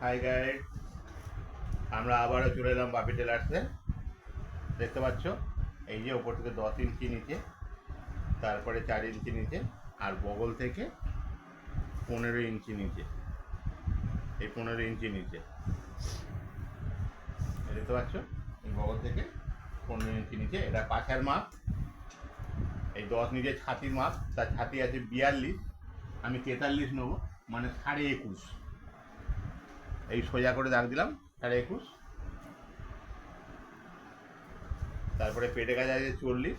High guide, আমরা আবারও চলে এলাম বাপি টেলার্সে। দেখতে পাচ্ছ এই যে ওপর থেকে 10 ইঞ্চি নিচে, তারপরে 4 ইঞ্চি নিচে, আর বগল থেকে 15 ইঞ্চি নিচে। এই 15 ইঞ্চি নিচে দেখতে পাচ্ছ, এই বগল থেকে 15 ইঞ্চি নিচে। এটা পাছার মাপ। এই 10 নিচে ছাতির মাপ, তার ছাতি আছে 42, আমি 43 নেবো, মানে 21.5। এই সোজা করে দাগ দিলাম 21.5। তারপরে পেটে কাজ আছে 40,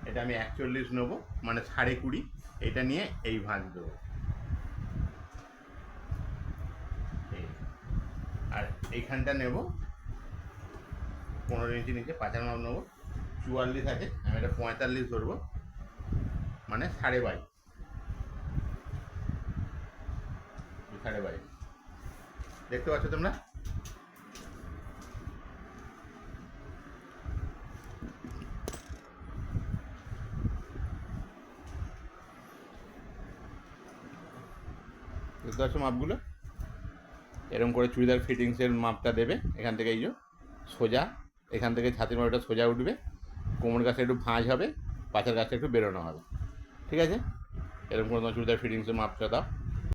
এটা আমি 41 নেবো, মানে 20.5। এটা নিয়ে এই ভাঁজ দেবো। আর এইখানটা নেব 15 ইঞ্চি নিচে, পাঁচার মাপ নেবো 44 আছে, আমি এটা 45 ধরবো, মানে 22.5। 22.5 দেখতে পাচ্ছ তোমরা। দেখতে পাচ্ছ মাপগুলো। এরকম করে চুড়িদার ফিটিংসের মাপটা দেবে। এখান থেকে এই যে সোজা, এখান থেকে ছাতির মাপটা সোজা উঠবে, কোমর কাছে একটু ভাঁজ হবে, পাঁচের কাছে একটু বেরোনো হবে। ঠিক আছে, এরকম করে তোমার চুড়িদার ফিটিংসের মাপটা দাও।